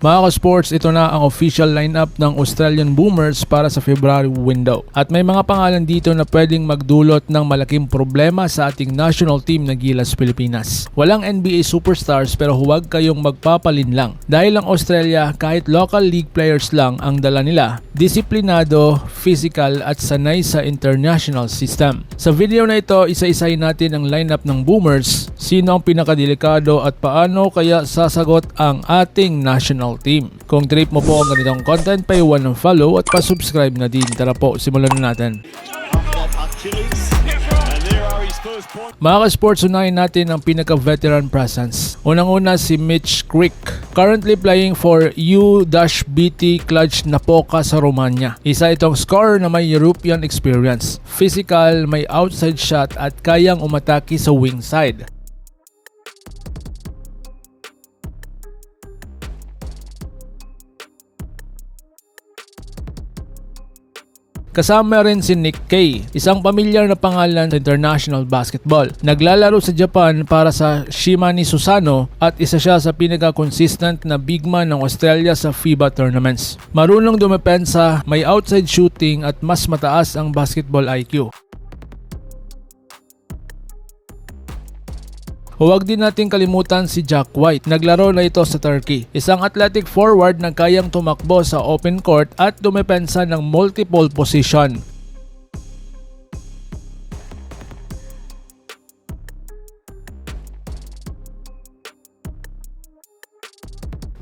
Mga ka-sports, ito na ang official lineup ng Australian Boomers para sa February window. At may mga pangalan dito na pwedeng magdulot ng malaking problema sa ating national team na Gilas Pilipinas. Walang NBA superstars pero huwag kayong magpapalin lang. Dahil ang Australia, kahit local league players lang ang dala nila, disiplinado, physical at sanay sa international system. Sa video na ito, isa-isahin natin ang lineup ng Boomers, sino ang pinakadelikado at paano kaya sasagot ang ating national team. Kung trip mo po ang ganitong content, pa-iwan ng follow at pa-subscribe na din. Tara po, simulan na natin. Mga ka-sports, unahin natin ang pinaka-veteran presence. Unang-una si Mitch Creek, currently playing for U-BT Cluj Napoca sa Romania. Isa itong scorer na may European experience, physical, may outside shot at kayang umatake sa wing side. Kasama rin si Nick Kay, isang pamilyar na pangalan sa international basketball. Naglalaro sa Japan para sa Shimane Susano at isa siya sa pinaka-consistent na big man ng Australia sa FIBA tournaments. Marunong dumepensa, may outside shooting at mas mataas ang basketball IQ. Huwag din natin kalimutan si Jack White. Naglaro na ito sa Turkey. Isang athletic forward na kayang tumakbo sa open court at dumepensa ng multiple position.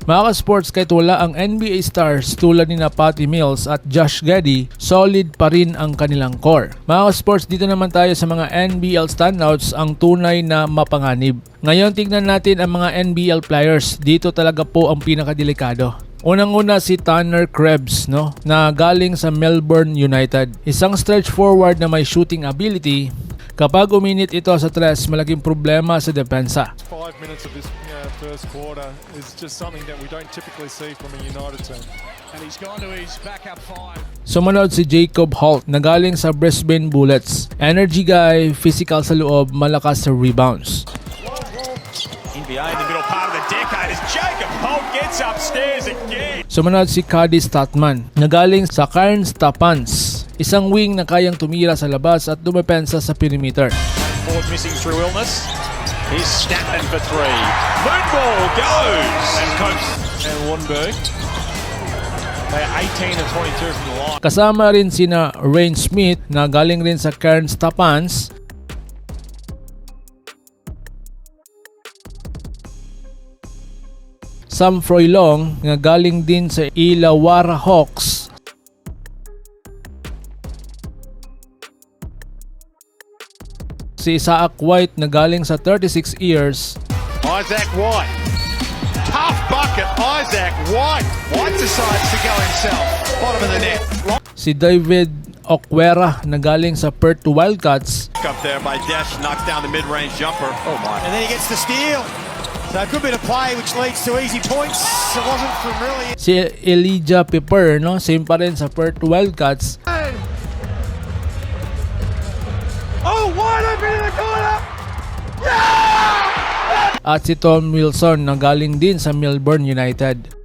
Mga ka-sports, kahit wala ang NBA stars tulad ni Patty Mills at Josh Giddey, solid pa rin ang kanilang core. Mga ka-sports, dito naman tayo sa mga NBL standouts, ang tunay na mapanganib. Ngayon tignan natin ang mga NBL players. Dito talaga po ang pinakadelikado. Unang-una si Tanner Krebs, na galing sa Melbourne United. Isang stretch forward na may shooting ability. Kapag uminit ito sa tres, malaking problema sa depensa. 5 minutes of this first quarter is just something that we don't typically see from a United team. And he's gone to his backup five. Sumunod si Jacob Holt na galing sa Brisbane Bullets. Energy guy, physical sa loob, malakas sa rebounds. NBA in the middle part of the decade as Jacob Holt gets upstairs again. Sumunod si Cody Statman na galing sa Cairns Tapans. Isang wing na kayang tumira sa labas at dumepensa sa perimeter. Ford missing through illness. He's Statman for three. Moonball goes! And Coates and Warnberg. They are 18 and 22 from the line. Kasama rin sina Rain Smith na galing rin sa Cairns Tapans. Sam Froilong na galing din sa Illawarra Hawks. Si Isaac White na galing sa 36 years. Isaac White. Tough bucket, Isaac White. White decides to go himself. Bottom of the net. Si David Okwera na galing sa Perth Wildcats. Up there by Dash, knocks down the mid-range jumper. Oh my. And then he gets the steal. So a good bit of play which leads to easy points. It wasn't from really. Si Elijah Piper, same pa rin sa Perth Wildcats. Oh, wide open in the corner! At si Tom Wilson na galing din sa Melbourne United.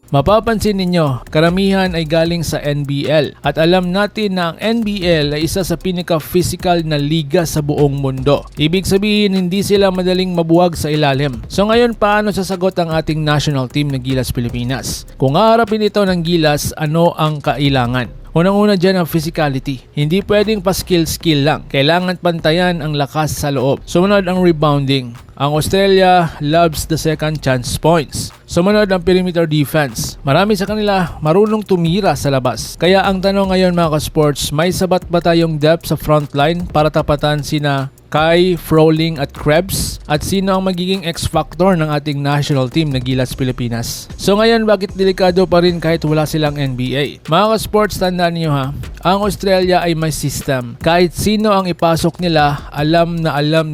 Mapapansin ninyo, karamihan ay galing sa NBL at alam natin na ang NBL ay isa sa pinaka-physical na liga sa buong mundo. Ibig sabihin, hindi sila madaling mabuwag sa ilalim. So ngayon, paano sasagot ang ating national team na Gilas Pilipinas? Kung haharapin ito ng Gilas, ano ang kailangan? Unang-una dyan ang physicality. Hindi pwedeng pa skill lang. Kailangan pantayan ang lakas sa loob. Sumunod ang rebounding. Ang Australia loves the second chance points. Sumunod ang perimeter defense. Marami sa kanila marunong tumira sa labas. Kaya ang tanong ngayon mga ka-sports, may sabat ba tayong depth sa frontline para tapatan sina Kai, Froling at Krebs? At sino ang magiging X-factor ng ating national team na Gilas Pilipinas? So ngayon, bakit delikado pa rin kahit wala silang NBA? Mga ka-sports, tandaan niyo ha, ang Australia ay may system. Kahit sino ang ipasok nila, alam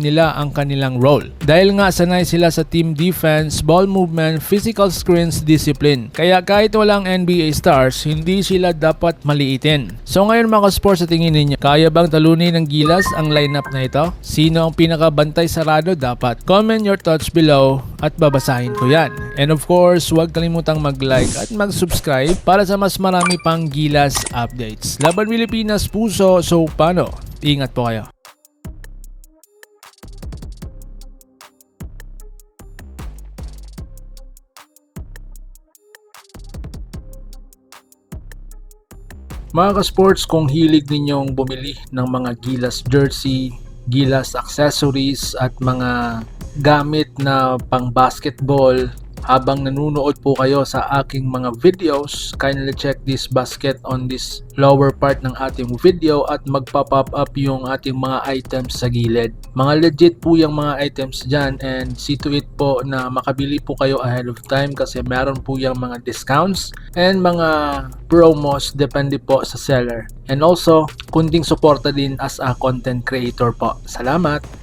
nila ang kanilang role. Dahil nga sanay sila sa team defense, ball movement, physical screens, discipline. Kaya kahit walang NBA stars, hindi sila dapat maliitin. So ngayon mga ka-sports, sa tingin ninyo, kaya bang talunin ng Gilas ang lineup na ito? Sino ang pinakabantay sarado dapat? Comment your thoughts below at babasahin ko yan. And of course, huwag kalimutang mag-like at mag-subscribe para sa mas marami pang Gilas updates. Laban Pilipinas puso, so paano? Ingat po kayo. Mga ka-sports, kung hilig ninyong bumili ng mga Gilas jersey, Gilas accessories at mga gamit na pang basketball habang nanonood po kayo sa aking mga videos, kindly check this basket on this lower part ng ating video at magpa-pop up yung ating mga items sa gilid. Mga legit po yung mga items dyan, and see to it po na makabili po kayo ahead of time kasi meron po yung mga discounts and mga promos depende po sa seller. And also, kunting suporta din as a content creator po. Salamat!